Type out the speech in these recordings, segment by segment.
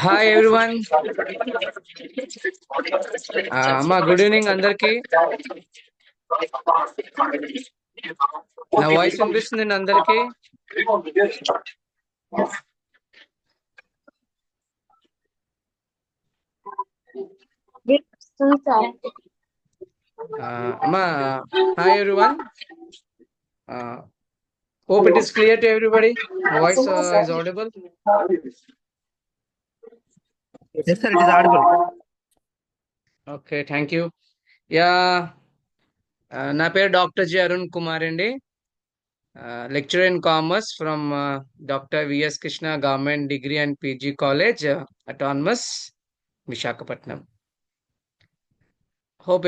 Hi everyone. అమ్మా good evening అందరికి. నా వాయిస్ వినిపిస్తుంది అందరికి? అమ్మా hi everyone. Hope it is clear to everybody. My voice is audible. Yes, sir, it is audible. Okay, thank you. Yeah, నా పేరు doctor G Arun Kumar అండి. Lecturer in commerce from doctor V S Krishna government degree and PG college autonomous Visakhapatnam. Hope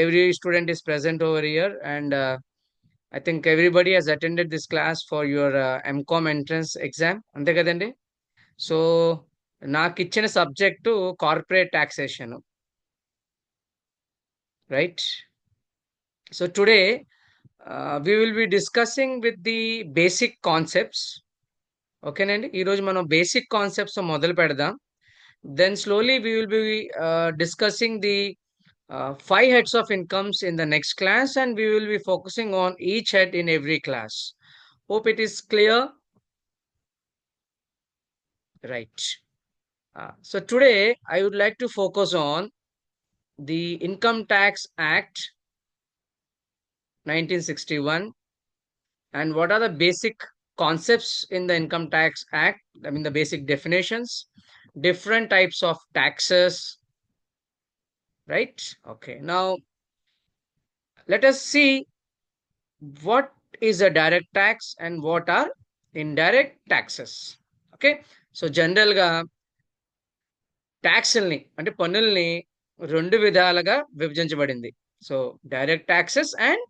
every student is present over here, and I think everybody has attended this class for your MCOM entrance exam. అంతే కదండి? So నాకు ఇచ్చిన subject corporate taxation, right? So today we will be discussing with the basic concepts. ఓకేనండి, ఈరోజు మనం basic concepts మొదలు పెడదాం. Then slowly we will be discussing the 5 heads of incomes in the next class, and we will be focusing on each head in every class. Hope it is clear. Right. So today I would like to focus on the Income Tax Act 1961 and what are the basic concepts in the Income Tax Act. I mean the basic definitions, different types of taxes, right? Okay, now let us see what is a direct tax and what are indirect taxes. Okay, so general గా ట్యాక్స్ల్ని అంటే పన్నుల్ని రెండు విధాలుగా విభజించబడింది. So direct taxes and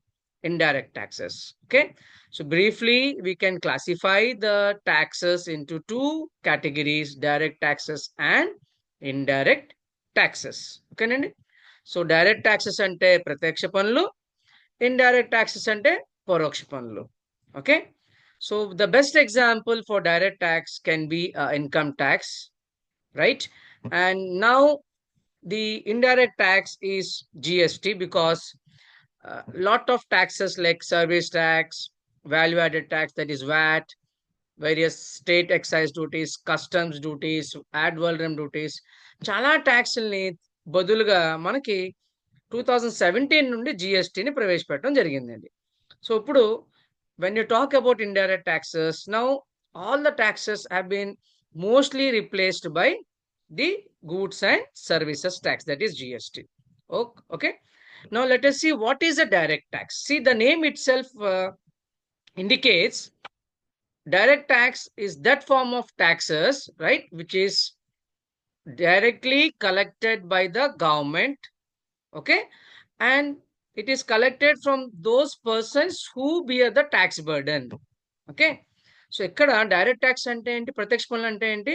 indirect taxes. Okay, so briefly we can classify the taxes into two categories: direct taxes and indirect taxes. ఓకేనండి, so direct taxes అంటే ప్రత్యక్ష పన్నులు, indirect taxes అంటే పరోక్ష పన్నులు. Okay, so the best example for direct tax can be income tax, right? And now the indirect tax is GST, because lot of taxes like service tax, value added tax, that is VAT, various state excise duties, customs duties, ad valorem duties, చాలా ట్యాక్స్ని బదులుగా మనకి 2017 నుండి జిఎస్టీని ప్రవేశపెట్టడం జరిగిందండి. So ఇప్పుడు when you talk about indirect taxes, now all the taxes have been mostly replaced by the goods and services tax, that is GST. Okay, now let us see what is a direct tax. See, the name itself indicates direct tax is that form of taxes, right, which is directly collected by the government. Okay, and it is collected from those persons who bear the tax burden. Okay, so ఇక్కడ direct tax అంటే ఏంటి, ప్రత్యక్ష పన్నులు అంటే ఏంటి?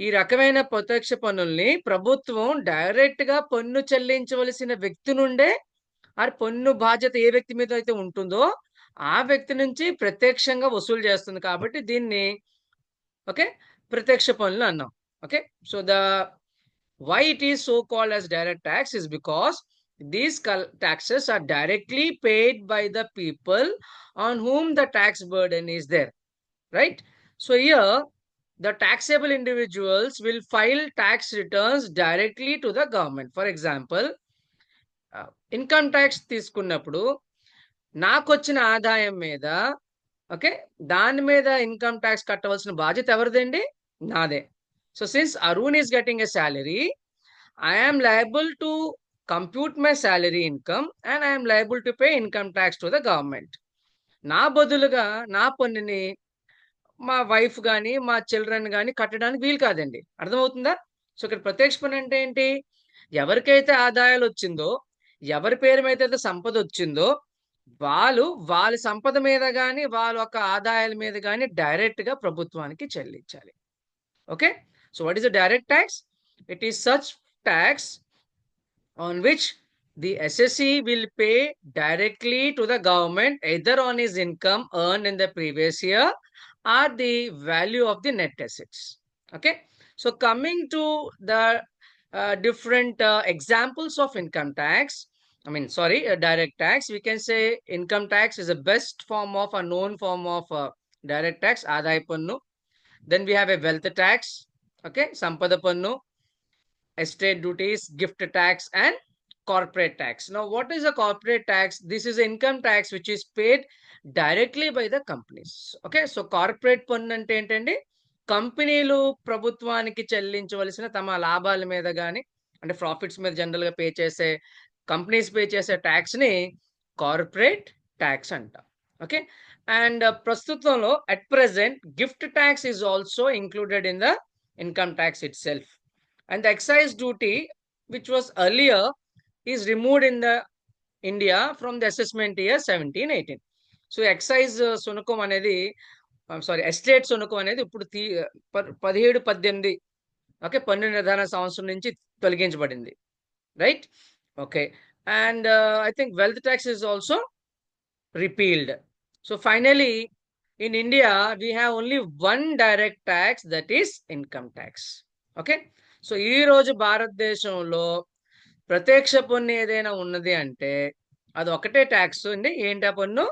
ఈ రకమైన ప్రత్యక్ష పన్నుల్ని ప్రభుత్వం డైరెక్ట్ గా పన్ను చెల్లించవలసిన వ్యక్తి నుండే, ఆ పన్ను బాధ్యత ఏ వ్యక్తి మీద అయితే ఉంటుందో ఆ వ్యక్తి నుంచి ప్రత్యక్షంగా వసూలు చేస్తుంది, కాబట్టి దీన్ని ఓకే ప్రత్యక్ష పన్నులు అన్నాం. Okay, so the why it is so called as direct tax is because these taxes are directly paid by the people on whom the tax burden is there, right? So here the taxable individuals will file tax returns directly to the government. For example, income tax తీసుకున్నప్పుడు నాకు వచ్చిన ఆదాయం మీద okay దాని మీద income tax కట్టవలసిన బాధ్యత ఎవరిదండి? నాదే. So since Arun is getting a salary, I am liable to compute my salary income and I am liable to pay income tax to the government. నా బదులుగా నా పన్నుని మా వైఫ్ కానీ మా చిల్డ్రన్ కానీ కట్టడానికి వీలు కాదండి. అర్థమవుతుందా? సో ఇక్కడ ప్రత్యక్ష పన్ను అంటే ఏంటి? ఎవరికైతే ఆదాయాలు వచ్చిందో, ఎవరి పేరు మీద అయితే సంపద వచ్చిందో వాళ్ళ సంపద మీద కానీ వాళ్ళ యొక్క ఆదాయాల మీద కానీ డైరెక్ట్ గా ప్రభుత్వానికి చెల్లించాలి. Okay, so what is the direct tax? It is such tax on which the assessee will pay directly to the government either on his income earned in the previous year are the value of the net assets. Okay, so coming to the different examples of income tax, sorry, direct tax, we can say income tax is the best form of a known form of direct tax, ఆదాయ పన్ను. Then we have a wealth tax, okay, సంపద పన్ను, estate duties, gift tax, and corporate tax. Now, what is a corporate tax? This is income tax which is paid directly by the companies. Okay, so corporate పన్ను అంటే ఏంటండి? కంపెనీలు ప్రభుత్వానికి చెల్లించవలసిన తమ లాభాల మీద కానీ, అంటే ప్రాఫిట్స్ మీద జనరల్గా పే చేసే, కంపెనీస్ పే చేసే ట్యాక్స్ ని కార్పొరేట్ ట్యాక్స్ అంట. ఓకే, అండ్ ప్రస్తుతంలో at present gift tax is also included in the income tax itself, and the excise duty which was earlier is removed in the India from the assessment year 17-18. So excise సునకం అనేది, sorry, estate సునకం అనేది ఇప్పుడు 17-18, okay, పన్ను నిర్ధారణ సంవత్సరం నుంచి తొలగించబడింది, right? Okay, and I think wealth tax is also repealed. So finally, in India, we have only one direct tax, that is income tax. Okay, so ఈ రోజు భారతదేశంలో ప్రత్యక్ష పన్ను ఏదైనా ఉన్నది అంటే అది ఒకటే ట్యాక్స్ అండి. ఏంటి ఆ పన్ను?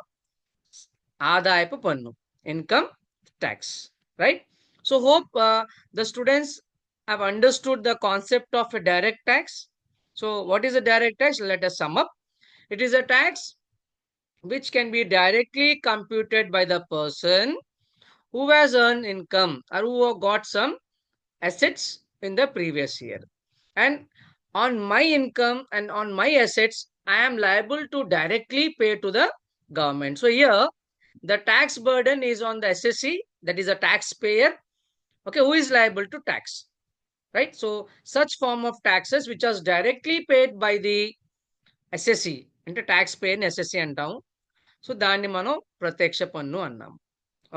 ఆదాయపు పన్ను, income tax, right? So hope the students have understood the concept of a direct tax. So what is a direct tax? Let us sum up. It is a tax which can be directly computed by the person who has earned income or who got some assets in the previous year. And on my income and on my assets, I am liable to directly pay to the government. So here, the tax burden is on the SSC, that is a taxpayer, okay, who is liable to tax, right? So such form of taxes which are directly paid by the SSC, అంటే taxpayer ని SSC అంటాము. So దాన్ని మనం ప్రత్యక్ష పన్ను అన్నాం.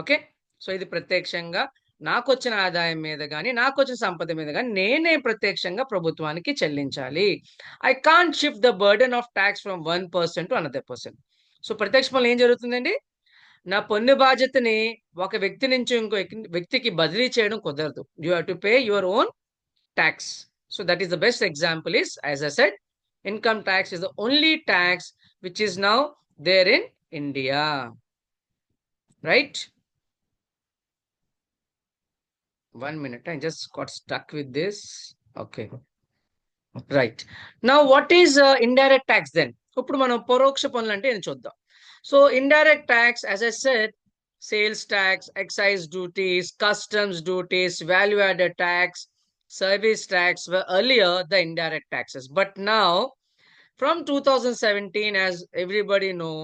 Okay, so ఇది ప్రత్యక్షంగా నాకు వచ్చిన ఆదాయం మీద కానీ, నాకు వచ్చిన సంపద మీద కానీ నేనే ప్రత్యక్షంగా ప్రభుత్వానికి చెల్లించాలి. I can't shift the burden of tax from one person to another person. So ప్రత్యక్ష పన్ను ఏం జరుగుతుందండి? నా పన్ను బాధ్యతని ఒక వ్యక్తి నుంచి ఇంకో వ్యక్తికి బదిలీ చేయడం కుదరదు. You have to pay your own tax. So that is the best example is, as I said, income tax is the only tax which is now there in India, right? 1 minute, I just got stuck with this. Okay, right. Now what is indirect tax then? ఇప్పుడు మనం పరోక్ష పన్నులు అంటే ఏం చూద్దాం. So indirect tax, as I said, sales tax, excise duties, customs duties, value added tax, service tax were earlier the indirect taxes. But now from 2017, as everybody know,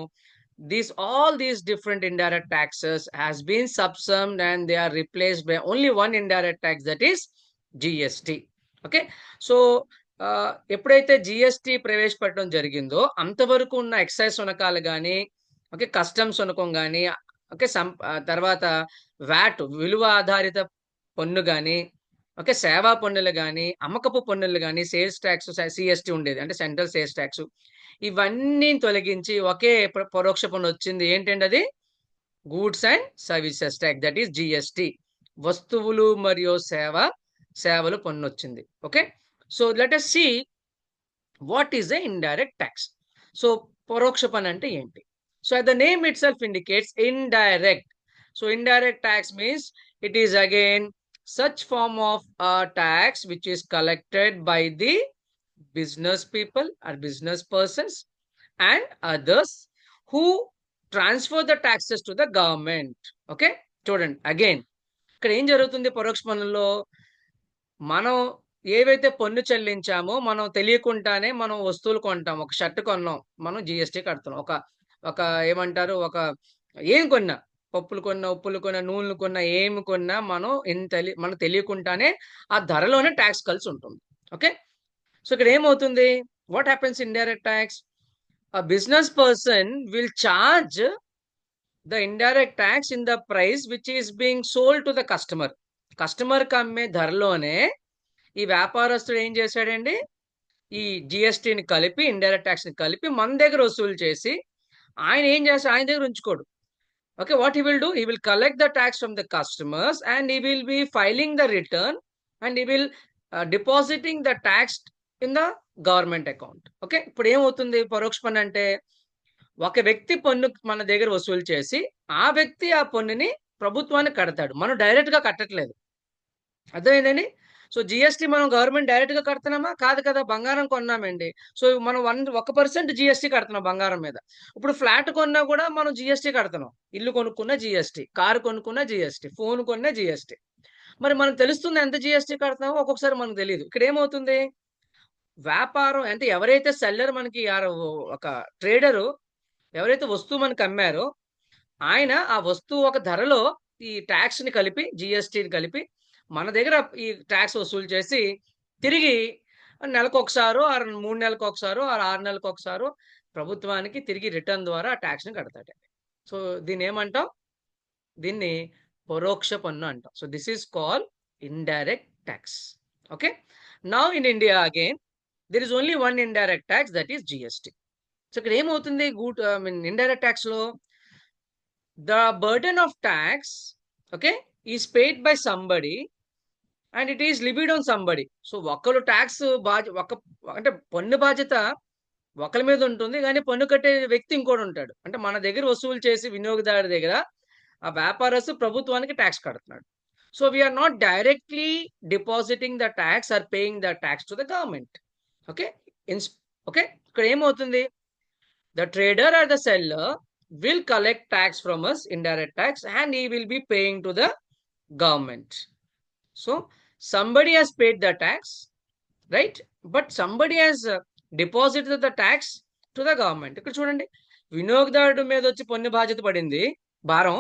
all these different indirect taxes has been subsumed and they are replaced by only one indirect tax, that is GST. Okay, so ఎప్పుడైతే GST ప్రవేశపెట్టడం జరిగిందో అంతవరకు ఉన్న excise సునకాలు కానీ, okay, customs సునకం కానీ, okay, తర్వాత VAT, విలువ ఆధారిత పన్ను కానీ, ఓకే, సేవా పన్నులు కానీ, అమ్మకపు పన్నులు కానీ, సేల్స్ ట్యాక్స్, సిఎస్టి ఉండేది, అంటే సెంట్రల్ సేల్స్ ట్యాక్స్, ఇవన్నీ తొలగించి ఒకే పరోక్ష పన్ను వచ్చింది. ఏంటంటే అది goods and services tax, that is GST. వస్తువులు మరియు సేవలు పన్ను వచ్చింది. Okay, so let us see what is a indirect tax. So పరోక్ష పన్ను అంటే ఏంటి? So the name itself indicates indirect. So indirect tax means it is again such form of tax which is collected by the business people or business persons and others who transfer the taxes to the government. Okay, చూడండి again ఇక్కడ ఏం జరుగుతుంది పరోక్ష పన్నుల్లో? మనం ఏవైతే పన్ను చెల్లించామో మనం తెలియకుండానే మనం వస్తువులు కొంటాం. ఒక షర్ట్ కొన్నాం, మనం జిఎస్టీ కడుతున్నాం. ఒక ఒక ఏమంటారు, ఒక ఏం కొన్నా, పప్పులు కొన్నా, ఉప్పులు కొన్నా, నూనెలు కొన్నా, ఏమి కొన్నా మనం మనకు తెలియకుండానే ఆ ధరలోనే ట్యాక్స్ కలిసి ఉంటుంది. ఓకే, సో ఇక్కడ ఏమవుతుంది? What happens in direct tax? a business person will charge the indirect tax in the price which is being sold to the customer. Customer కి అమ్మే ధరలోనే ఈ వ్యాపారస్తుడు ఏం చేశాడండి, ఈ జిఎస్టీని కలిపి, ఇండైరెక్ట్ ట్యాక్స్ ని కలిపి మన దగ్గర వసూలు చేసి ఆయన ఏం చేస్తాడు, ఆయన దగ్గర ఉంచుకోడు. Okay, what he will do? He will collect the tax from the customers and he will be filing the return and he will depositing the tax in the government account. Okay, ఇప్పుడు ఏమవుతుంది పరోక్ష పన్ను అంటే ఒక వ్యక్తి పన్ను మన దగ్గర వసూలు చేసి ఆ వ్యక్తి ఆ పన్నుని ప్రభుత్వానికి కడతాడు, మనం డైరెక్ట్ గా కట్టట్లేదు. అర్థమైందండి? సో జిఎస్టీ మనం గవర్నమెంట్ డైరెక్ట్ గా కడుతున్నామా? కాదు కదా, బంగారం కొన్నామండి. సో మనం 1% జిఎస్టీ కడుతున్నాం బంగారం మీద. ఇప్పుడు ఫ్లాట్ కొన్నా కూడా మనం జిఎస్టీ కడుతున్నాం. ఇల్లు కొనుక్కున్న జిఎస్టీ, కారు కొనుక్కున్న జిఎస్టీ, ఫోన్ కొన్న జిఎస్టీ. మరి మనకు తెలుస్తుంది ఎంత జిఎస్టీ కడుతున్నామో, ఒక్కొక్కసారి మనకు తెలియదు. ఇక్కడ ఏమవుతుంది, వ్యాపారం అంటే ఎవరైతే సెల్లర్ మనకి ఒక ట్రేడరు ఎవరైతే వస్తువు మనకు అమ్మారో ఆయన ఆ వస్తువు ఒక ధరలో ఈ ట్యాక్స్ ని కలిపి జిఎస్టీని కలిపి మన దగ్గర ఈ ట్యాక్స్ వసూలు చేసి తిరిగి నెలకు ఒకసారో 3 నెలలకు ఒకసారో 6 నెలలకు ఒకసారో ప్రభుత్వానికి తిరిగి రిటర్న్ ద్వారా ఆ ట్యాక్స్ ని కడతాడు. సో దీన్ని ఏమంటాం, దీన్ని పరోక్ష పన్ను అంటాం. So this is call indirect tax. Okay, now in India again there is only one indirect tax, that is GST. So ఇక్కడ ఏమవుతుంది, ఇండైరెక్ట్ ట్యాక్స్ లో the burden of tax, okay, is paid by somebody and it is levied on somebody. So ఒకరు tax అంటే పన్ను బాధ్యత ఒకరి మీద ఉంటుంది, కానీ పన్ను కట్టే వ్యక్తి ఇంకోటి ఉంటాడు. అంటే మన దగ్గర వసూలు చేసి వినియోగదారుడి దగ్గర ఆ వ్యాపారస్తు ప్రభుత్వానికి ట్యాక్స్ కడుతున్నాడు. So we are not directly depositing the tax or paying the tax to the government. Okay, okay, ఇక్కడ ఏమవుతుంది, the trader or the seller will collect tax from us, indirect tax, and he will be paying to the government. So somebody has paid the tax, right? But somebody has deposited the tax to the government. ఇక్కడ చూడండి, వినియోగదారుడు మీద వచ్చి పన్ను బాధ్యత పడింది, భారం,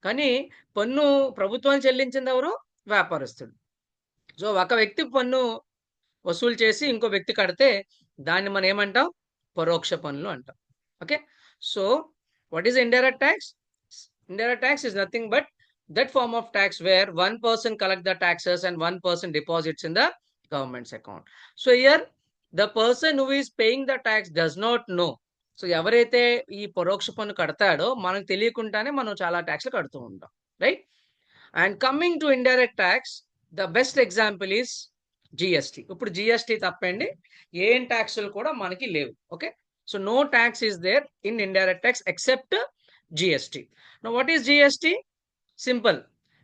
కానీ పన్ను ప్రభుత్వానికి చెల్లించింది ఎవరు? వ్యాపారస్తుడు. సో ఒక వ్యక్తి పన్ను వసూలు చేసి ఇంకో వ్యక్తి కడితే దాన్ని మనం ఏమంటాం, పరోక్ష పన్నులు అంటాం. Okay, so what is indirect tax? Indirect tax is nothing but that form of tax where one person collects the taxes and one person deposits in the government's account. So here the person who is paying the tax does not know. So ఎవరైతే ఈ పరోక్ష పన్ను కడతాడో మనకు తెలియకుండానే మనం చాలా ట్యాక్స్లు కడుతూ ఉంటాం, right? And coming to indirect tax, the best example is GST. ఇప్పుడు జిఎస్టీ తప్పండి, ఏం ట్యాక్స్లు కూడా మనకి లేవు. Okay, so no tax is there in indirect tax except GST. Now what is GST? Simple.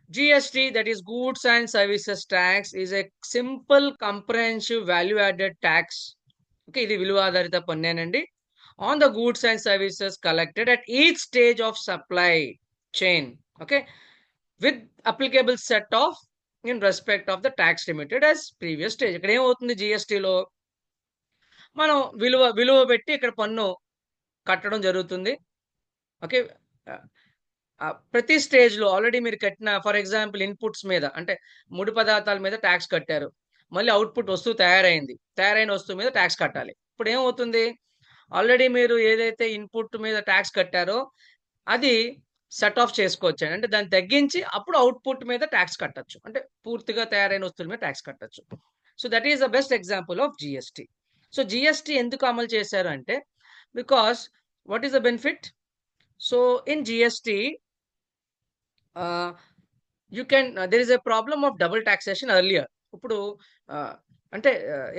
GST, that is goods and services tax, is a simple comprehensive value added tax. Okay, ఇది విలువ ఆధారిత పన్నేనండి on the goods and services collected at each stage of supply chain. Okay, with applicable set of in respect of the tax limited as previous stage. ఇక్కడ ఏమవుతుంది, GST లో మనం విలువ పెట్టి ఇక్కడ పన్ను కట్టడం జరుగుతుంది. ఓకే, ప్రతి స్టేజ్ లో ఆల్రెడీ మీరు కట్టిన, ఫర్ ఎగ్జాంపుల్ ఇన్పుట్స్ మీద అంటే ముడి పదార్థాల మీద ట్యాక్స్ కట్టారు, మళ్ళీ అవుట్పుట్ వస్తువు తయారైన వస్తువు మీద ట్యాక్స్ కట్టాలి. ఇప్పుడు ఏమవుతుంది, ఆల్రెడీ మీరు ఏదైతే ఇన్పుట్ మీద ట్యాక్స్ కట్టారో అది సెట్ ఆఫ్ చేసుకోవచ్చు, అంటే దాన్ని తగ్గించి అప్పుడు అవుట్పుట్ మీద ట్యాక్స్ కట్టచ్చు, అంటే పూర్తిగా తయారైన వస్తువుల మీద ట్యాక్స్ కట్టచ్చు. So that is the best example of GST. So GST ఎందుకు అమలు చేశారు అంటే, because what is the benefit? So in GST you can there is a problem of double taxation earlier. ఇప్పుడు అంటే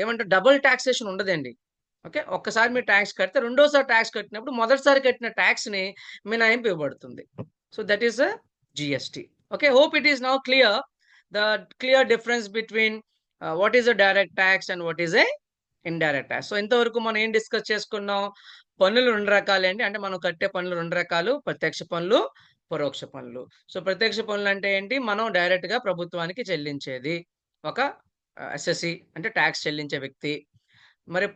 ఏమంటే డబుల్ టాక్సేషన్ ఉండదండి. Okay, ఒక్కసారి మీరు ట్యాక్స్ కడితే రెండోసారి ట్యాక్స్ కట్టినప్పుడు మొదటిసారి కట్టిన ట్యాక్స్ ని మినహాయింపు ఇవ్వబడుతుంది. So that is GST. Okay, hope it is now clear the clear difference between what is a direct tax and what is a indirect tax. So ఇంతవరకు మనం ఏం డిస్కస్ చేసుకున్నాం, పన్నులు 2 రకాలండి. అంటే మనం కట్టే పన్నులు 2 రకాలు, ప్రత్యక్ష పన్నులు, పరోక్ష పన్నులు. సో ప్రత్యక్ష పన్నులు అంటే ఏంటి, మనం డైరెక్ట్ గా ప్రభుత్వానికి చెల్లించేది, ఒక ఎస్ఎస్సి అంటే ట్యాక్స్ చెల్లించే వ్యక్తి. మరి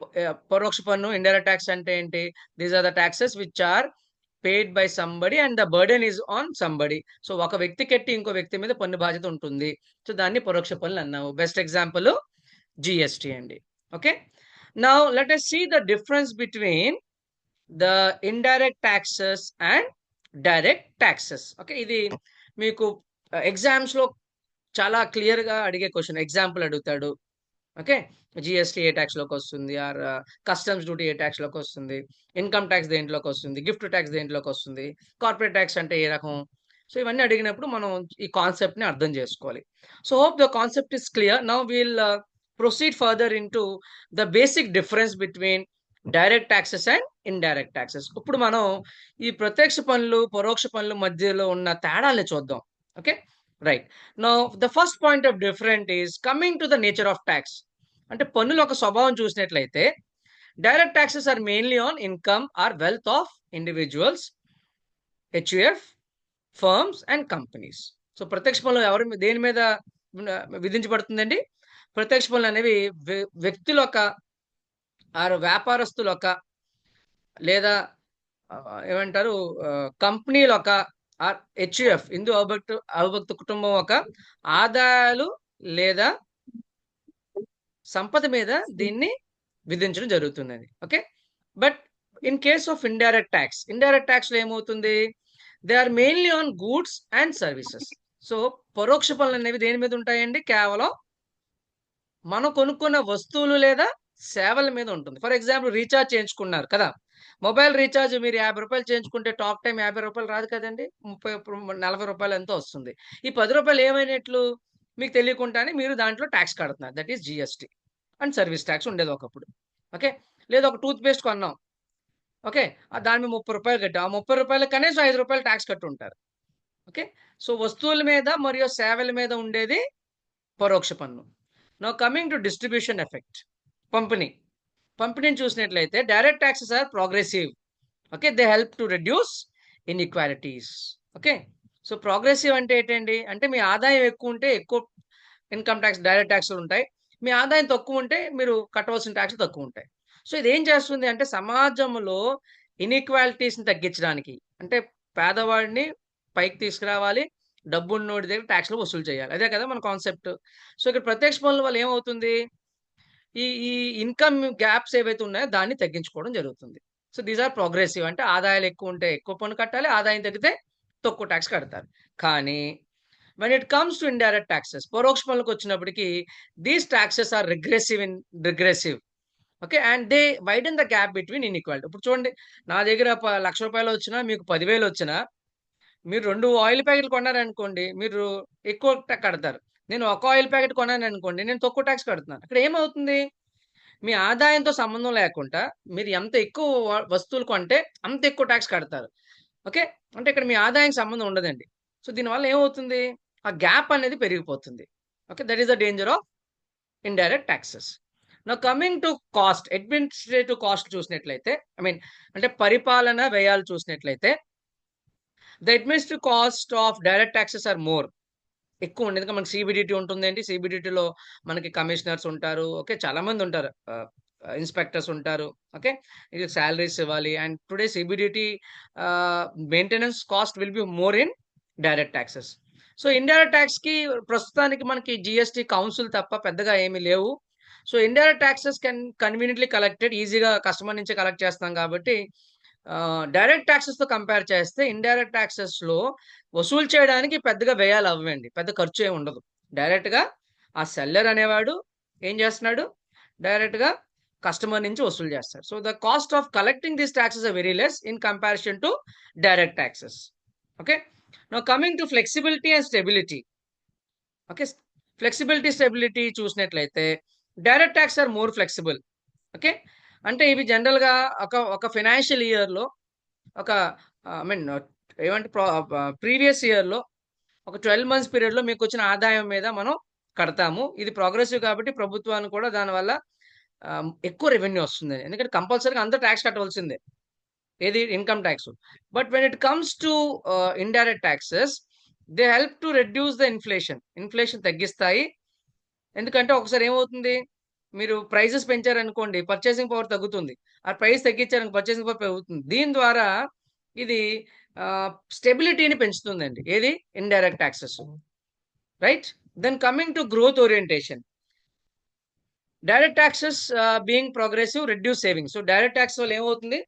పరోక్ష పన్ను ఇండైరెక్ట్ ట్యాక్స్ అంటే ఏంటి, these are the taxes which are paid by somebody and the burden is on somebody. So ఒక వ్యక్తి కట్టి ఇంకో వ్యక్తి మీద పన్ను బాధ్యత ఉంటుంది, సో దాన్ని పరోక్ష పన్నులు అన్నాము. బెస్ట్ ఎగ్జాంపుల్ జిఎస్టీ అండి. Okay, now let us see the difference between the indirect taxes and direct taxes. Okay, ఇది మీకు ఎగ్జామ్స్ లో చాలా క్లియర్ గా అడిగే క్వశ్చన్, ఎగ్జాంపుల్ అడుగుతాడు. ఓకే. జీఎస్టీ ఏ ట్యాక్స్‌లోకి వస్తుంది, ఆర్ కస్టమ్స్ డ్యూటీ ఏ ట్యాక్స్‌లోకి వస్తుంది, ఇన్‌కమ్ ట్యాక్స్ దేంట్లోకి వస్తుంది, గిఫ్ట్ ట్యాక్స్ దేంట్లోకి వస్తుంది, కార్పొరేట్ ట్యాక్స్ అంటే ఏ రకం. సో ఇవన్నీ అడిగినప్పుడు మనం ఈ కాన్సెప్ట్‌ని అర్థం చేసుకోవాలి. So hope the concept is clear. Now will proceed further into the basic difference between direct taxes and indirect taxes. ఇప్పుడు మనం ఈ ప్రత్యక్ష పన్నులు, పరోక్ష పన్నుల మధ్యలో ఉన్న తేడాల్ని చూద్దాం. Okay. Right. Now the first point of different is coming to the nature of tax. అంటే పన్నుల ఒక స్వభావం చూసినట్లయితే direct taxes are mainly on income or wealth of individuals, HUF, firms and companies. So ప్రత్యక్ష పన్నులు దేని మీద విధించబడుతుందండి? ప్రత్యక్ష పన్నులు అనేవి వ్యక్తులొక ఆర్ వ్యాపారస్తులొక లేదా ఏమంటారు కంపెనీలొక ఆర్ హెచ్యుఎఫ్ హిందూ అవిభక్త కుటుంబం ఒక ఆదాయాలు లేదా సంపద మీద దీన్ని విధించడం జరుగుతుందండి. Okay. But in case of indirect ట్యాక్స్‌లో ఏమవుతుంది? They are mainly on goods and services. So పరోక్ష పన్నులనేవి దేని మీద ఉంటాయండి? కేవలం మనం కొనుక్కున్న వస్తువులు లేదా సేవల మీద ఉంటుంది. ఫర్ ఎగ్జాంపుల్ రీచార్జ్ చేయించుకున్నారు కదా! మొబైల్ రీచార్జ్ మీరు రూ. 50 చేయించుకుంటే టాక్ టైమ్ రూ. 50 రాదు కదండీ! 40 ఎంతో వస్తుంది. ఈ రూ. 10 ఏమైనట్లు? మీకు తెలియకుండానే మీరు దాంట్లో టాక్స్ కడుతున్నారు. That is GST and service tax ఉండేది ఒకప్పుడు. ఓకే. లేదా ఒక టూత్ పేస్ట్ కొన్నాం. ఓకే. దాని మీద రూ. 30 కట్టాం. ఆ రూ. 30 కనీసం రూ. 5 టాక్స్ కట్టుంటారు. ఓకే. సో వస్తువుల మీద మరియు సేవల మీద ఉండేది పరోక్ష పన్ను. Now coming to distribution effect. పంపిణీ. పంపిణీని చూసినట్లయితే direct taxes are progressive. Okay. They help to reduce inequalities. Okay. So progressive అంటే ఏంటండి? అంటే మీ ఆదాయం ఎక్కువ ఉంటే ఎక్కువ ఇన్‌కమ్ టాక్స్, డైరెక్ట్ టాక్స్‌లు ఉంటాయి. మీ ఆదాయం తక్కువ ఉంటే మీరు కట్టవలసిన టాక్స్‌లు తక్కువ ఉంటాయి. సో ఇదేం చేస్తుంది అంటే సమాజంలో ఇన్‌ఈక్వాలిటీస్‌ని తగ్గించడానికి, అంటే పేదవాడిని పైకి తీసుకురావాలి. డబ్బున్నోడి దగ్గర టాక్స్‌లు వసూలు చేయాలి. అదే కదా మన కాన్సెప్ట్. సో ఇక్కడ ప్రత్యక్ష పన్నుల వల్ల ఏమవుతుంది? ఈ ఈ ఇన్‌కమ్ గ్యాప్స్ ఏవైతే ఉన్నాయో దాన్ని తగ్గించుకోవడం జరుగుతుంది. So these are progressive. అంటే ఆదాయాలు ఎక్కువ ఉంటే ఎక్కువ పన్ను కట్టాలి. ఆదాయం తగ్గితే తక్కువ టాక్స్ కడతారు. కానీ when it comes to indirect taxes, పరోక్ష పన్నులకొచ్చినప్పటికి these taxes are regressive. Okay. And they widen the gap between inequality. ఇప్పుడు చూడండి, నా దగ్గర రూ. 1,00,000 వచ్చినా, మీకు 10,000 వచ్చినా, మీరు 2 ఆయిల్ ప్యాకెట్లు కొన్నారనుకోండి, మీరు ఎక్కువ కడతారు. నేను ఒక ఆయిల్ ప్యాకెట్ కొన్నాననుకోండి, నేను తక్కువ టాక్స్ కడుతున్నాను. ఇక్కడ ఏమవుతుంది? మీ ఆదాయంతో సంబంధం లేకుండా మీరు ఎంత ఎక్కువ వస్తువులు కొంటే అంత ఎక్కువ టాక్స్ కడతారు. ఓకే. అంటే ఇక్కడ మీ ఆదాయానికి సంబంధం ఉండదండి. సో దీనివల్ల ఏమవుతుంది? ఆ గ్యాప్ అనేది పెరిగిపోతుంది. Okay. That is the danger of indirect taxes. Now coming to cost, administrative cost చూసినట్లయితే, ఐ మీన్ అంటే పరిపాలన వ్యయాలు చూసినట్లయితే, the administrative cost of direct taxes are more. ఎక్కువ ఉంది. ఎందుకంటే మనకి సీబీడీటీ ఉంటుందండి. సీబీడీటీలో మనకి కమిషనర్స్ ఉంటారు. ఓకే. చాలా మంది ఉంటారు. ఇన్స్‌పెక్టర్స్ ఉంటారు. ఓకే. ఇది సాలరీస్ ఇవ్వాలి. And today CBDT uh, maintenance cost will be more in direct taxes. So indirect టాక్స్‌కి ప్రస్తుతానికి మనకి జీఎస్టీ కౌన్సిల్ తప్ప పెద్దగా ఏమీ లేవు. So indirect taxes conveniently collected. ఈజీగా కస్టమర్ నుంచే కలెక్ట్ చేస్తాం కాబట్టి డైరెక్ట్ టాక్సెస్‌తో కంపేర్ చేస్తే ఇండైరెక్ట్ టాక్సెస్‌లో వసూలు చేయడానికి పెద్దగా వ్యయాలు అవ్వండి. పెద్ద ఖర్చు ఏమి ఉండదు. డైరెక్ట్‌గా ఆ సెల్లర్ అనేవాడు ఏం చేస్తున్నాడు? డైరెక్ట్‌గా కస్టమర్ నుంచి వసూలు చేస్తాడు. So, the cost of collecting these taxes are very less in comparison to direct taxes. Okay. Now coming to flexibility and stability. Okay. Stability చూసినట్లయితే direct tax are more flexible. Okay. అంటే ఇవి జనరల్‌గా ఒక financial ఇయర్‌లో ఒక I mean ఏమంటే previous ఇయర్‌లో ఒక 12 మంత్స్ పీరియడ్‌లో మీకొచ్చిన ఆదాయం మీద మనం కడతాము. ఇది ప్రోగ్రెసివ్ కాబట్టి ప్రభుత్వానికి కూడా దానివల్ల ఎక్కువ రెవెన్యూ వస్తుందని. ఎందుకంటే కంపల్సరీగా అందరూ టాక్స్ కట్టవలసిందే. ఏది income tax. But when it comes to indirect taxes, they help to reduce the inflation. Inflation తగ్గిస్తాయి. ఎందుకంటే ఒకసారి ఏమవుతుంది? మీరు ప్రైజెస్ పెంచారనుకోండి, పర్చేసింగ్ పవర్ తగ్గుతుంది. ఆ ప్రైస్ తగ్గించారనుకో పర్చేసింగ్ పవర్ పెరుగుతుంది. దీని ద్వారా ఇది స్టెబిలిటీని పెంచుతుందండి. ఏది? Indirect taxes. Right? Then coming to growth orientation. Direct taxes being progressive reduce savings. So direct tax వల్ల ఏమవుతుంది?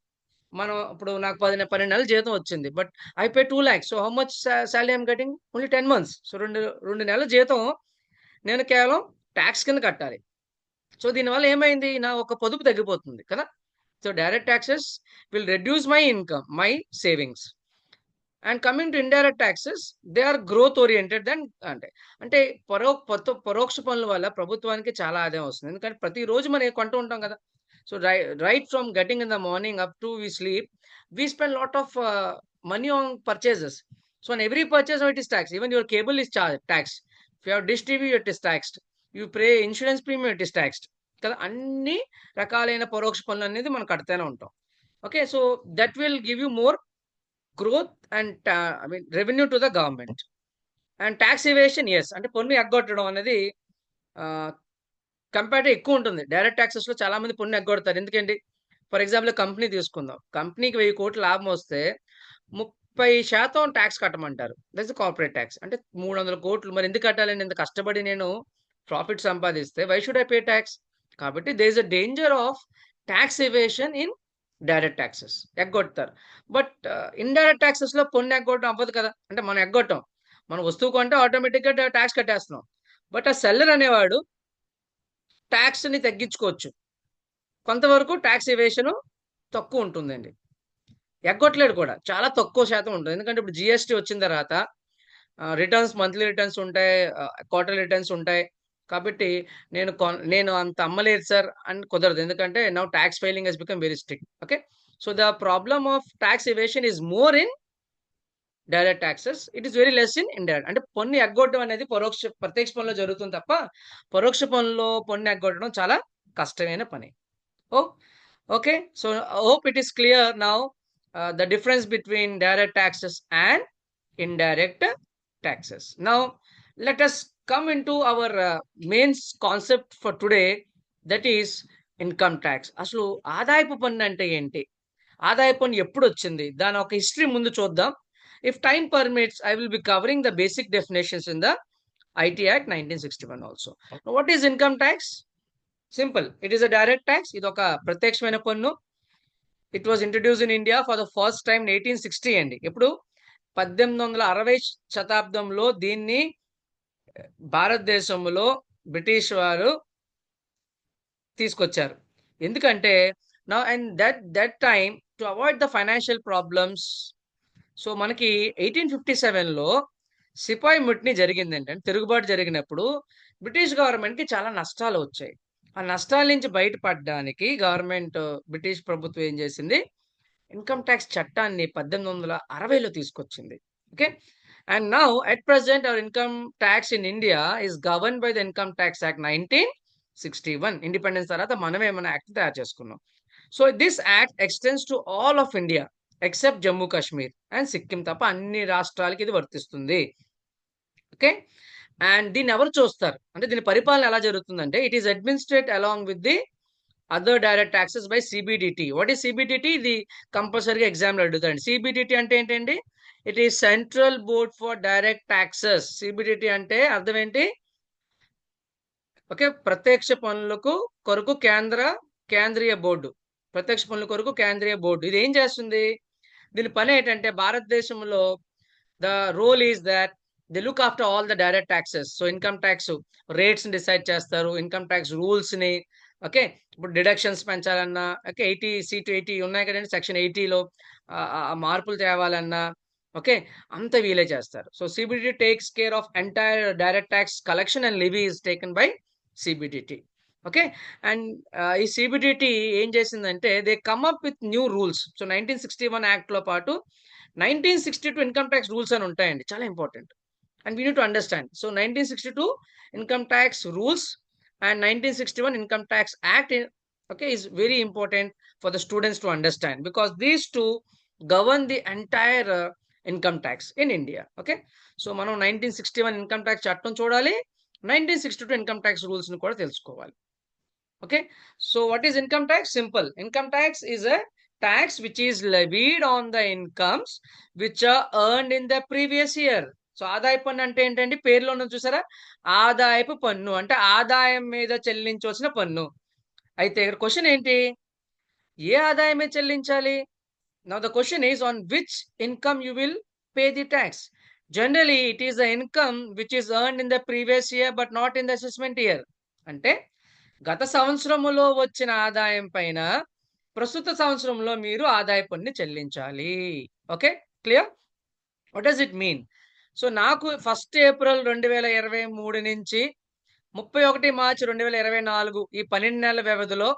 మనం ఇప్పుడు నాకు 12 నెలల జీతం వచ్చింది. But I pay 2,00,000. So how much salary I am getting? Only 10 months. సో 2 నెలల జీతం నేను కేవలం టాక్స్ కింద కట్టాలి. సో దీనివల్ల ఏమైంది? నా ఒక పొదుపు తగ్గిపోతుంది కదా! So direct taxes will reduce my income, my savings. And coming to indirect taxes, they are growth oriented then అంటే, అంటే పరోక్ష పనుల వల్ల ప్రభుత్వానికి చాలా ఆదాయం వస్తుంది. ఎందుకంటే ప్రతిరోజు మనం కొంటూ ఉంటాం కదా! So right from getting in the morning up to we sleep, we spend lot of money on purchases. So on every purchase it is taxed. Even your cable is taxed. If you have dish TV, it is taxed. You pay insurance premium, it is taxed. కదా! అన్ని రకాలైన పరోక్ష పనులు అనేది మనం కడతానే ఉంటాం. Okay. So that will give you more growth and I mean revenue to the government. And tax evasion, yes, అంటే పన్ను ఎగ్గొట్టడం అనేది ఆహ్, కంపేర్‌గా ఎక్కువ ఉంటుంది. డైరెక్ట్ టాక్సెస్‌లో చాలా మంది పన్ను ఎగ్గొడతారు. ఎందుకండి? ఫర్ ఎగ్జాంపుల్ కంపెనీ తీసుకుందాం. కంపెనీకి 1000,00,00,000 లాభం వస్తే 30% టాక్స్ కట్టమంటారు. That's the corporate tax. అంటే 300,00,00,000 మరి ఎందుకు కట్టాలండి? ఇంత కష్టపడి నేను ప్రాఫిట్ సంపాదిస్తే why should I pay tax? కాబట్టి there is a danger of tax evasion in direct taxes. ఎగ్గొడతారు. బట్ ఇండైరెక్ట్ టాక్సెస్‌లో పన్ను ఎగ్గొట్టడం అవ్వదు కదా! అంటే మనం ఎగ్గొట్టం. మనం వస్తువు కొంటే ఆటోమేటిక్‌గా టాక్స్ కట్టేస్తున్నాం. బట్ ఆ సెల్లర్ అనేవాడు టాక్స్‌ని తగ్గించుకోవచ్చు. కొంతవరకు టాక్స్ ఎవేషను తక్కువుంటుందండి. ఎగ్గొట్టలేడు కూడా. చాలా తక్కువ శాతం ఉంటుంది. ఎందుకంటే ఇప్పుడు జీఎస్టీ వచ్చిన తర్వాత రిటర్న్స్, మంత్లీ రిటర్న్స్ ఉంటాయి. క్వార్టర్లీ రిటర్న్స్ ఉంటాయి. కాబట్టి నేను అంత అమ్మలేదు సార్ అని కుదరదు. ఎందుకంటే now tax filing has become very strict. Okay. So the problem of tax evasion is more in direct taxes. It is very less in indirect. అంటే పన్ను ఎగ్గొట్టడం అనేది ప్రత్యక్ష పనుల్లో జరుగుతుంది తప్ప, పరోక్ష పనుల్లో పన్ను ఎగ్గొట్టడం చాలా కష్టమైన పని. ఓహ్! Okay. So I hope it is clear now, the difference between direct taxes and indirect taxes. Now, let us come into our main concept for today, that is income tax. అసలు ఆదాయపు పన్ను అంటే ఏంటి? ఆదాయపు పన్ను ఎప్పుడొచ్చింది? దాని ఒక హిస్టరీ ముందు చూద్దాం. If time permits, I will be covering the basic definitions in the IT Act 1961 also. Now, what is income tax? Simple. It is a direct tax. ఇదొక ప్రత్యక్షమైన పన్ను. It was introduced in India for the first time in 1860 అండి. ఎప్పుడు? 1860 శతాబ్దంలో దీన్ని భారతదేశంలో British వారు తీసుకొచ్చారు. ఎందుకంటే now and that time to avoid the financial problems. So మనకి 1857లో సిపాయి ముట్ని జరిగిందండి. అంటే తిరుగుబాటు జరిగినప్పుడు బ్రిటిష్ గవర్నమెంట్‌కి చాలా నష్టాలు వచ్చాయి. ఆ నష్టాల నుంచి బయటపడడానికి బ్రిటిష్ ప్రభుత్వం ఏం చేసింది? ఇన్కమ్ టాక్స్ చట్టాన్ని 1860లో తీసుకొచ్చింది. Okay. And now at present our income tax in India is governed by the income tax act 1961. Independence తర్వాత మనమే మన యాక్ట్ తయారు చేసుకున్నాం. So this act extends to all of India except Jammu Kashmir and Sikkim తప్ప అన్ని రాష్ట్రాలకి ఇది వర్తిస్తుంది. ఓకే. అండ్ దీన్ని ఎవరు చూస్తారు? అంటే దీని పరిపాలన ఎలా జరుగుతుందంటే it is administrate along with the other direct taxes by CBDT. What is CBDT? ఇది కంపల్సరీగా ఎగ్జామ్‌లో అడుగుతారండి. సిబిడిటి అంటే ఏంటండి? It is central board for direct taxes. CBDT అంటే అర్థం ఏంటి? ఓకే. ప్రత్యక్ష పన్నులకు కొరకు కేంద్రీయ బోర్డు. ప్రత్యక్ష పన్నుల కొరకు కేంద్రీయ బోర్డు. ఇది ఏం చేస్తుంది? దీని పని ఏంటంటే భారతదేశంలో the role is that they look after all the direct taxes. So income tax రేట్స్‌ని డిసైడ్ చేస్తారు. ఇన్కమ్ టాక్స్ రూల్స్‌ని, ఓకే. ఇప్పుడు డిడక్షన్స్ పెంచాలన్నా, ఓకే, 80 టు 80 ఉన్నాయి కదండీ సెక్షన్ 80లో మార్పులు తేవాలన్నా, ఓకే, అంతా వీళ్ళే చేస్తారు. So CBDT takes care of entire direct tax collection and levy is taken by CBDT. Okay. And ఈ సిబిడిటి ఏం చేసిందంటే they come up with new rules. So 1961 యాక్ట్‌లో పాటు 1962 ఇన్కమ్ టాక్స్ రూల్స్ అని ఉంటాయండి. చాలా important. And we need to understand. So 1962 income tax rules and 1961 income tax act okay is very important for the students to understand, because these two govern the entire income tax in India. Okay. So మనం 1961 income tax చట్టం చూడాలి, 1962 income tax rules ని కూడా తెలుసుకోవాలి. Okay. So what is income tax? Simple. Income tax is a tax which is levied on the incomes which are earned in the previous year. So ఆదాయ పన్ను అంటే ఏంటంటే పేరులో ఉన్నది చూసారా? ఆదాయపు పన్ను అంటే ఆదాయం మీద చెల్లించవలసిన పన్ను. అయితే ఇక్కడ క్వశ్చన్ ఏంటి? ఏ ఆదాయమే చెల్లించాలి? Now the question is on which income you will pay the tax. Generally it is the income which is earned in the previous year but not in the assessment year. అంటే గత సంవత్సరములో వచ్చిన ఆదాయం పైన ప్రస్తుత సంవత్సరంలో మీరు ఆదాయ పన్ను చెల్లించాలి. Okay. Clear? What does it mean? So నాకు 1 ఏప్రిల్ 2023 నుంచి 31 మార్చి 2024 ఈ 12 నెలల వ్యవధిలో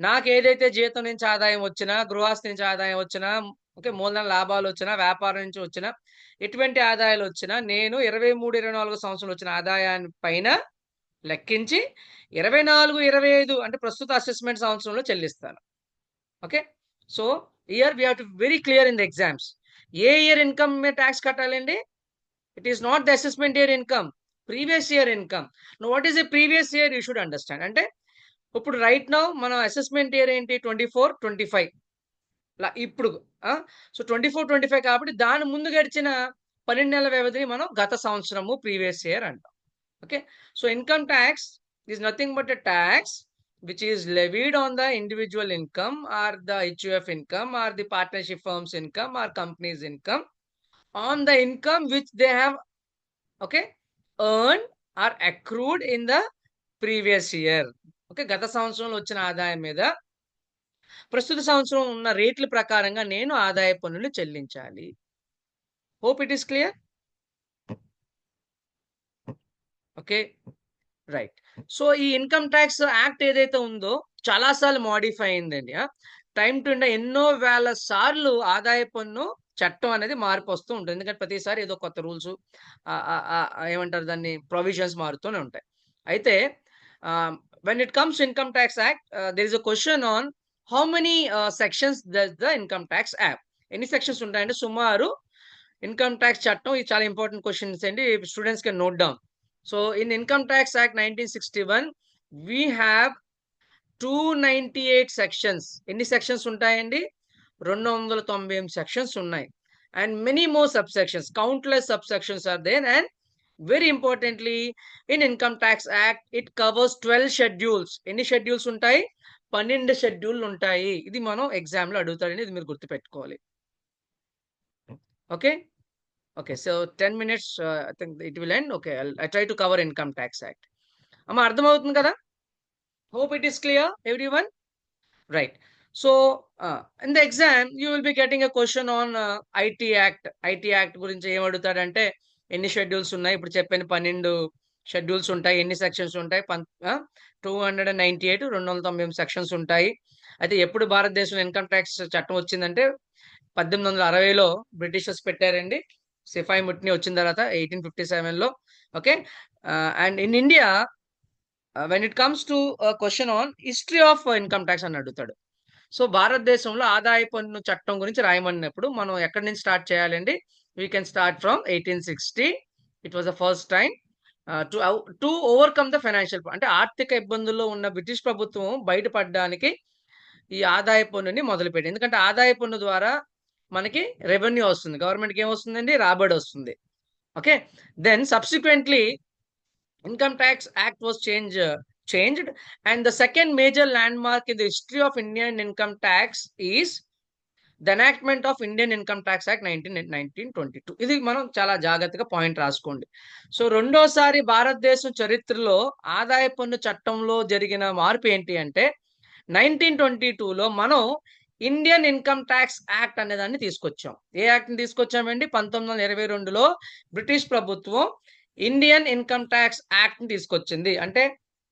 నాకేదైతే జీతం నుంచి ఆదాయం వచ్చినా, గృహస్థి నుంచి ఆదాయం వచ్చినా, ఓకే, మూలధన లాభాలు వచ్చినా, వ్యాపారం నుంచి వచ్చినా, ఎటువంటి ఆదాయాలు వచ్చినా నేను 23, 24 సంవత్సరంలో వచ్చిన ఆదాయాన్ని పైన లెక్కించి 24, 25 అంటే ప్రస్తుత అసెస్మెంట్ సంవత్సరంలో చెల్లిస్తాను. Okay. So here we have to very clear in the exams. ఏ ఇయర్ ఇన్కమ్ మీద ట్యాక్స్ కట్టాలండి? It is not the assessment year income, previous year income. What is a previous year you should understand. అంటే ఇప్పుడు right now మన assessment year ఏంటి? 24, 25 ఇప్పుడు. So 24, 25 కాబట్టి దాని ముందు గడిచిన 12 నెలల వ్యవధిని మనం గత సంవత్సరము, ప్రీవియస్ ఇయర్ అంటాం. Okay. So income tax is nothing but a tax which is levied on the individual income or the HUF income or the partnership firm's income or company's income on the income which they have, okay, earned or accrued in the previous year. Okay. గత సంవత్సరంలో వచ్చిన ఆదాయం మీద ప్రస్తుత సంవత్సరం ఉన్న రేట్ల ప్రకారంగా నేను ఆదాయ పన్నులు చెల్లించాలి. Hope it is clear. Okay. Right. So ఈ ఇన్కమ్ ట్యాక్స్ యాక్ట్ ఏదైతే ఉందో చాలా సార్లు మాడిఫై అయిందండి. టైం టు ఎన్నో వేల సార్లు ఆదాయ పన్ను చట్టం అనేది మార్పు వస్తూ ఉంటుంది. ఎందుకంటే ప్రతిసారి ఏదో కొత్త రూల్స్, ఏమంటారు దాన్ని, ప్రొవిజన్స్ మారుతూనే ఉంటాయి. అయితే when it comes income tax act, there is a question on how many sections does the income tax act. ఎన్ని సెక్షన్స్ ఉంటాయంటే సుమారు ఇన్కమ్ ట్యాక్స్ చట్టం, ఇది చాలా ఇంపార్టెంట్ క్వశ్చన్స్ అండి, students can note down. So in Income Tax Act 1961, we have 298 sections. ఎన్ని sections ఉంటాయండి? 298 sections ఉన్నాయి. And many more subsections, countless subsections are there. And very importantly, in Income Tax Act, it covers 12 schedules. ఎన్ని schedules ఉంటాయి? 12 schedule ఉంటాయి. ఇది మనం exam లో అడుగుతారండి, ఇది మీరు గుర్తుపెట్టుకోవాలి. Okay. Okay, so 10 minutes, I think it will end. Okay, I try to cover Income Tax Act. అమ్మా అర్థమవుతుంది కదా? Hope it is clear, everyone. Right. So, in the exam, you will be getting a question on IT Act. IT Act గురించి ఏం అడుగుతాడంటే ఎన్ని schedules ఉన్నాయి? ఇప్పుడు చెప్పిన 12 schedules ఉంటాయి. ఎన్ని సెక్షన్స్ ఉంటాయి? 298, 298 సెక్షన్స్ ఉంటాయి. అయితే ఎప్పుడు భారతదేశంలో ఇన్కమ్ ట్యాక్స్ చట్టం వచ్చిందంటే 1860లో బ్రిటిషర్స్ పెట్టారండి. సిపాయి ముట్ని వచ్చిన తర్వాత 1857లో. Okay. And in India when it comes to question on history of income tax అని అడుగుతాడు. సో భారతదేశంలో ఆదాయ పన్ను చట్టం గురించి రాయమన్నప్పుడు మనం ఎక్కడి నుంచి స్టార్ట్ చేయాలండి? We can start from 1860. It was the first time to overcome the financial, అంటే ఆర్థిక ఇబ్బందుల్లో ఉన్న బ్రిటిష్ ప్రభుత్వం బయటపడడానికి ఈ ఆదాయ పన్నుని మొదలుపెట్టింది. ఎందుకంటే ఆదాయ పన్ను ద్వారా మనకి రెవెన్యూ వస్తుంది, గవర్నమెంట్కి ఏమొస్తుందండి? రాబడి వస్తుంది. Okay. Then subsequently income tax act was changed, and the second major landmark in the history of Indian income tax is the enactment of Indian Income Tax Act 1922. ఇది మనం చాలా జాగ్రత్తగా పాయింట్ రాసుకోండి. సో రెండోసారి భారతదేశం చరిత్రలో ఆదాయ పన్ను చట్టంలో జరిగిన మార్పు ఏంటి అంటే 1922లో మనం ఇండియన్ ఇన్కమ్ ట్యాక్స్ యాక్ట్ అనే దాన్ని తీసుకొచ్చాం. ఏ యాక్ట్ ని తీసుకొచ్చామండి? 1922లో బ్రిటిష్ ప్రభుత్వం ఇండియన్ ఇన్కమ్ ట్యాక్స్ యాక్ట్ ని తీసుకొచ్చింది. అంటే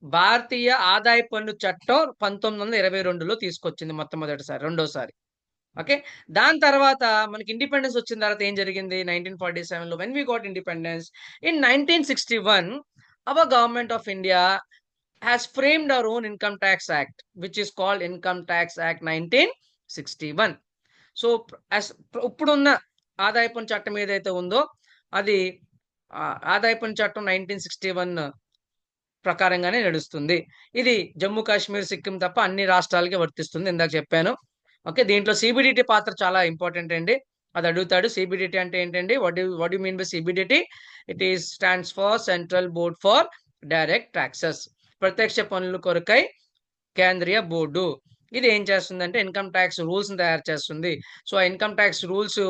భారతీయ ఆదాయ పన్ను చట్టం 1922లో తీసుకొచ్చింది మొట్టమొదటిసారి, రెండోసారి. ఓకే. దాని తర్వాత మనకి ఇండిపెండెన్స్ వచ్చిన తర్వాత ఏం జరిగింది? 1947లో when we got independence, in 1961 our government of India has framed our own income tax act, which is called Income Tax Act 1961. So ఇప్పుడున్న ఆదాయ పన్ను చట్టం ఏదైతే ఉందో అది ఆదాయ పన్ను చట్టం 1961 ప్రకారంగానే నడుస్తుంది. ఇది జమ్మూ కాశ్మీర్, సిక్కిం తప్ప అన్ని రాష్ట్రాలకి వర్తిస్తుంది, ఇందాక చెప్పాను. ఓకే. దీంట్లో సిబిడిటి పాత్ర చాలా ఇంపార్టెంట్ అండి, అది అడుగుతాడు. సిబిడిటి అంటే ఏంటండి? What you mean by CBDT? It is stands for central board for direct taxes, ప్రత్యక్ష పన్నుల కొరకై కేంద్రీయ బోర్డు. ఇది ఏం చేస్తుందంటే ఇన్కమ్ ట్యాక్స్ రూల్స్ తయారు చేస్తుంది. సో ఆ ఇన్కమ్ ట్యాక్స్ రూల్స్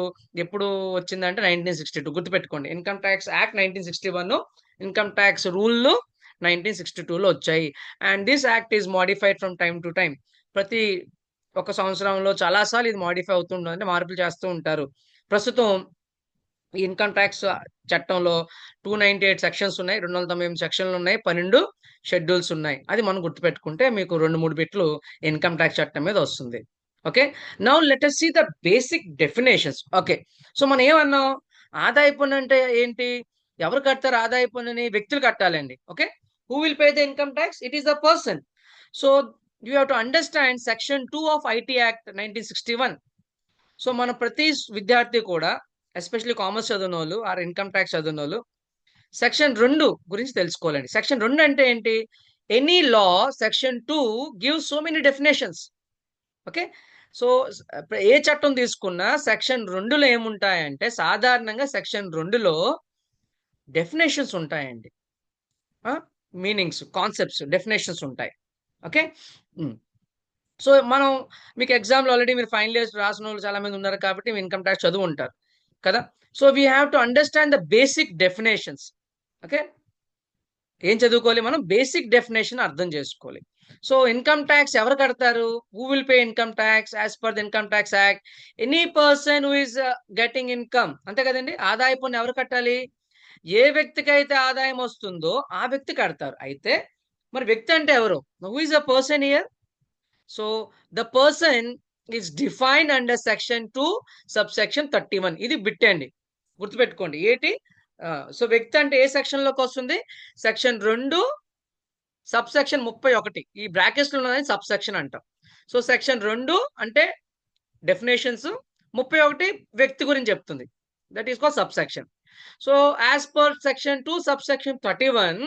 ఎప్పుడు వచ్చిందంటే 1962. గుర్తుపెట్టుకోండి, income tax act 1961, income tax rule 1962లో వచ్చాయి. And this act is modified from time to time. ప్రతి ఒక సంవత్సరంలో చాలా సార్లు ఇది మోడిఫై అవుతుంటుంది, అంటే మార్పులు చేస్తూ ఉంటారు. ప్రస్తుతం ఈ ఇన్కమ్ ట్యాక్స్ చట్టంలో 298 సెక్షన్స్ ఉన్నాయి, 298 సెక్షన్లు ఉన్నాయి, 12 షెడ్యూల్స్ ఉన్నాయి. అది మనం గుర్తుపెట్టుకుంటే మీకు 2-3 బిట్లు ఇన్కమ్ ట్యాక్స్ చట్టం మీద వస్తుంది. Okay, now let us see the basic definitions. Okay, so మనం ఏమన్నాం, ఆదాయ పన్ను అంటే ఏంటి, ఎవరు కడతారు ఆదాయ పన్నుని, వ్యక్తులు కట్టాలండి. Okay, who will pay the income tax, it is the person. So you have to understand section 2 of IT act 1961. So మన ప్రతి విద్యార్థి కూడా, ఎస్పెషల్లీ కామర్స్ చదివినోళ్ళు ఆర్ ఇన్కమ్ ట్యాక్స్ చదివినోళ్ళు, సెక్షన్ 2 గురించి తెలుసుకోవాలండి. సెక్షన్ 2 అంటే ఏంటి, any law section 2 give so many definitions. Okay, so ఏ చట్టం తీసుకున్నా సెక్షన్ 2లో ఏముంటాయంటే, సాధారణంగా సెక్షన్ 2లో డెఫినేషన్స్ ఉంటాయండి. మీనింగ్స్, కాన్సెప్ట్స్, డెఫినేషన్స్ ఉంటాయి. ఓకే, సో మనం మీకు ఎగ్జామ్లో ఆల్రెడీ మీరు ఫైనల్ ఇయర్స్ రాసిన వాళ్ళు చాలా మంది ఉన్నారు కాబట్టి ఇన్కమ్ ట్యాక్స్ చదువు ఉంటారు కదా. So we have to understand the basic definitions. Okay, ఏం చదువుకోవాలి మనం, బేసిక్ డెఫినేషన్ అర్థం చేసుకోవాలి. సో ఇన్కమ్ ట్యాక్స్ ఎవరు కడతారు, who will pay income tax as per the income tax act, any person who is getting income, అంతే కదండి. ఆదాయ పన్ను ఎవరు కట్టాలి, ఏ వ్యక్తికి అయితే ఆదాయం వస్తుందో ఆ వ్యక్తి కడతారు. అయితే మరి వ్యక్తి అంటే ఎవరు, who is a person here. So the person is defined under section 2 subsection 31. ఇది బిట్ అండి, గుర్తుపెట్టుకోండి ఏంటి. సో వ్యక్తి అంటే ఏ సెక్షన్ లోకి వస్తుంది, సెక్షన్ 2 సబ్సెక్షన్ 31. ఈ బ్రాకెట్స్ లో ఉన్నది సబ్సెక్షన్ అంటాం. సో సెక్షన్ 2 అంటే డెఫినేషన్స్, 31 వ్యక్తి గురించి చెప్తుంది, that is called subsection. So as per section 2 subsection 31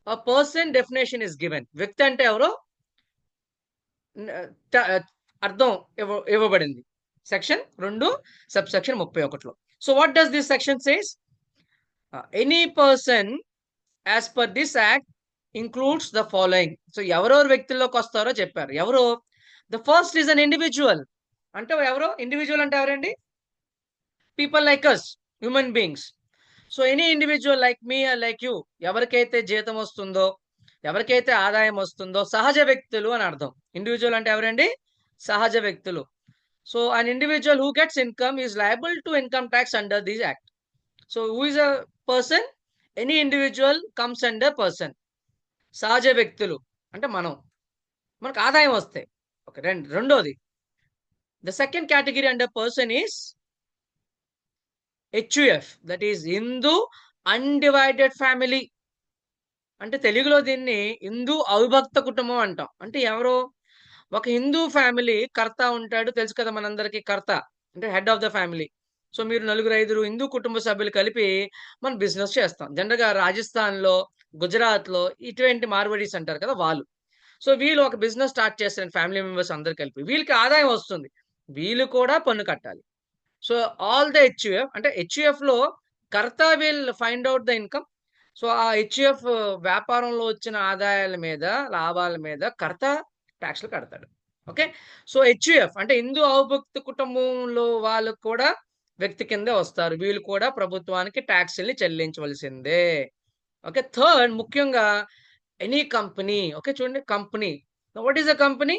a person definition is given. వ్యక్తి అంటే ఎవరో అర్థం ఇవ్వబడింది సెక్షన్ 2 సబ్సెక్షన్ 31లో. So what does this section says, any person as per this act includes the following. So ఎవరెవరు వ్యక్తుల్లోకి వస్తారో చెప్పారు. ఎవరు, the first is an individual. అంటే ఎవరో ఇండివిజువల్ అంటే ఎవరండి, people like us, human beings. So any individual like me like you, ఎవరికైతే జీతం వస్తుందో, ఎవరికైతే ఆదాయం వస్తుందో, సహజ వ్యక్తులు అని అర్థం. ఇండివిజువల్ అంటే ఎవరండి, సహజ వ్యక్తులు. So an individual who gets income is liable to income tax under this act. So who is a person, any individual comes under person. సహజ వ్యక్తులు అంటే మనకు ఆదాయం వస్తాయి. ఓకే, రెండోది, the second category under person is HUF, that is Hindu undivided family. అంటే తెలుగులో దీన్ని హిందూ అవిభక్త కుటుంబం అంటాం. అంటే ఎవరో ఒక హిందూ ఫ్యామిలీ కర్త ఉంటాడు, తెలుసు కదా మనందరికీ, కర్త అంటే head of the family. So మీరు 4-5 హిందూ కుటుంబ సభ్యులు కలిపి మనం బిజినెస్ చేస్తాం. జనరల్గా రాజస్థాన్లో, గుజరాత్లో ఇటువంటి మార్వడీస్ అంటారు కదా వాళ్ళు. సో వీళ్ళు ఒక బిజినెస్ స్టార్ట్ చేస్తారు, ఫ్యామిలీ మెంబర్స్ అందరు కలిపి, వీళ్ళకి ఆదాయం వస్తుంది, వీళ్ళు కూడా పన్ను కట్టాలి. సో ఆల్ ద HUF, అంటే HUF లో కర్త will find out the income. So ఆ HUF వ్యాపారంలో వచ్చిన ఆదాయాల మీద, లాభాల మీద కర్త ట్యాక్స్లు కడతాడు. ఓకే, సో HUF అంటే హిందూ అవిభక్త కుటుంబంలో వాళ్ళు కూడా వ్యక్తి కిందే వస్తారు, వీళ్ళు కూడా ప్రభుత్వానికి ట్యాక్స్ని చెల్లించవలసిందే. ఓకే, థర్డ్ ముఖ్యంగా ఎనీ కంపెనీ. ఓకే చూడండి, company, what is a company.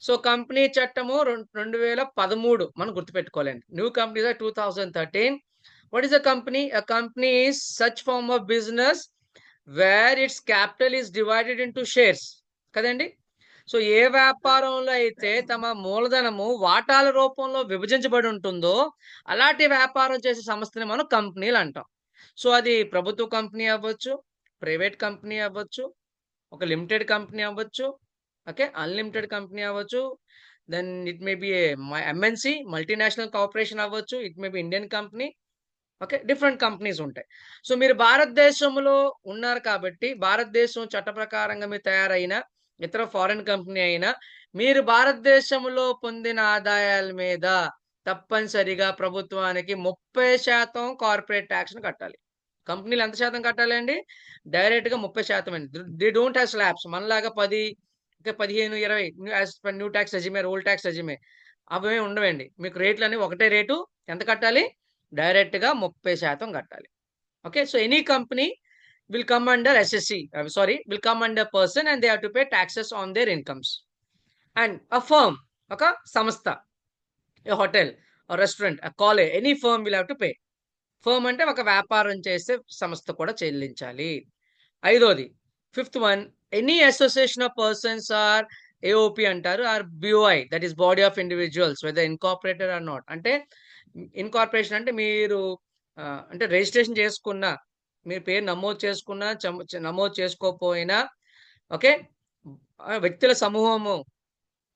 So company చట్టము 2013 మనం గుర్తుపెట్టుకోవాలండి. New company 2013. What is a company, a company is such form of business where its capital is divided into shares కదండి. So ఏ వ్యాపారంలో అయితే తమ మూలధనము వాటాల రూపంలో విభజించబడి ఉంటుందో అలాంటి వ్యాపారం చేసే సంస్థని మనం కంపెనీలు అంటాం. సో అది ప్రభుత్వ కంపెనీ అవ్వచ్చు, ప్రైవేట్ కంపెనీ అవ్వచ్చు, ఒక లిమిటెడ్ కంపెనీ అవ్వచ్చు, ఓకే, అన్లిమిటెడ్ కంపెనీ అవ్వచ్చు, then it may be MNC multinational corporation అవ్వచ్చు, it may be Indian company. Okay, different companies ఉంటాయి. సో మీరు భారతదేశంలో ఉన్నారు కాబట్టి, భారతదేశం చట్ట ప్రకారంగా మీరు తయారైన ఇతర ఫారిన్ కంపెనీ అయినా, మీరు భారతదేశంలో పొందిన ఆదాయాల మీద తప్పనిసరిగా ప్రభుత్వానికి 30% కార్పొరేట్ ట్యాక్స్ను కట్టాలి. కంపెనీలు ఎంత శాతం కట్టాలండి, డైరెక్ట్గా 30% అండి. దే డోంట్ హ్యావ్ స్లాబ్స్ మనలాగా 10, 15, 20 as per new tax regime, old tax regime అవేమీ ఉండవండి. మీకు రేట్లు అనేవి ఒకటే రేటు, ఎంత కట్టాలి, డైరెక్ట్గా 30% కట్టాలి. Okay, so any company will come under SSC. Will come under person and they have to pay taxes on their incomes. And a firm, okay, samastha, a hotel, a restaurant, a college, any firm will have to pay. Firm అంటే ఒక వ్యాపారం చేస్తే సంస్థ కూడా చెల్లించాలి. ఐదోది, fifth one, any association of persons or AOP అంటారు, or BOI, that is body of individuals whether incorporated or not. అంటే ఇన్కార్పొరేషన్ అంటే మీరు అంటే రిజిస్ట్రేషన్ చేసుకున్న, మీరు పేరు నమోదు చేసుకున్నా నమోదు చేసుకోకపోయినా, ఓకే, వ్యక్తుల సమూహము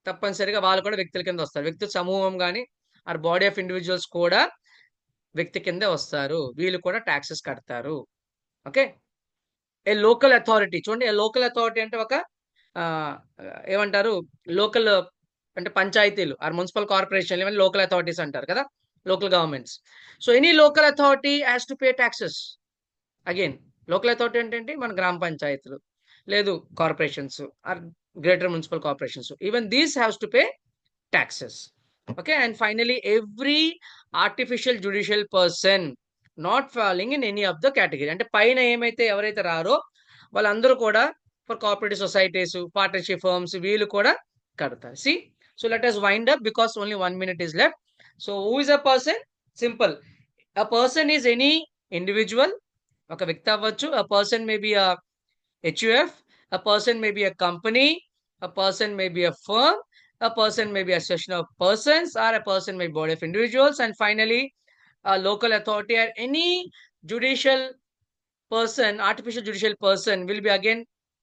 తప్పనిసరిగా వాళ్ళు కూడా వ్యక్తుల కింద వస్తారు. వ్యక్తుల సమూహం కానీ ఆర్ బాడీ ఆఫ్ ఇండివిజువల్స్ కూడా వ్యక్తి కిందే వస్తారు. వీళ్ళు కూడా టాక్సెస్ కడతారు. ఓకే. ఏ లోకల్ అథారిటీ చూడండి, ఏ లోకల్ అథారిటీ అంటే ఒక ఏమంటారు, లోకల్ అంటే పంచాయతీలు ఆర్ మున్సిపల్ కార్పొరేషన్ ఇవన్నీ లోకల్ అథారిటీస్ అంటారు కదా, local governments. So any local authority has to pay taxes. Again local authority అంటే మన గ్రామ పంచాయతీలు, లేదు corporations or greater municipal corporations, even these haves to pay taxes. Okay, and finally, every artificial judicial person not falling in any of the category. అంటే పైన ఏమైతే ఎవరైతే రారో వాళ్ళందరూ కూడా for cooperative societies, partnership firms, వీళ్ళు కూడా కడతారు. See, so let us wind up because only 1 minute is left. So who is a person? Simple. A person is any individual. ఒక వ్యక్తి అవ్వచ్చు. A person may be a HUF, a person may be a company, a person may be a firm, a person may be a association of persons, or a person may be body of individuals, and finally, a local authority or any judicial person, artificial judicial person will be again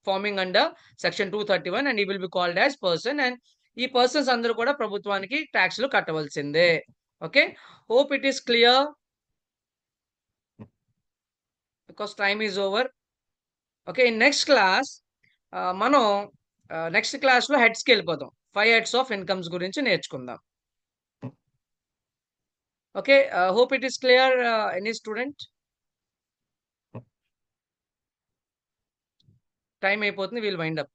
forming under section 231 and he will be called as person, and ఈ persons అందరూ కూడా ప్రభుత్వానికి ట్యాక్స్లు కట్టవలసిందే. Okay, hope it is clear because time is over. Okay, in next class మనం next క్లాస్లో హెడ్స్కి వెళ్ళిపోతాం. 5 heads of incomes గురించి నేర్చుకుందాం. Okay, hope it is clear. Any student? Time అయిపోతుంది, వీల్ వైండ్ అప్.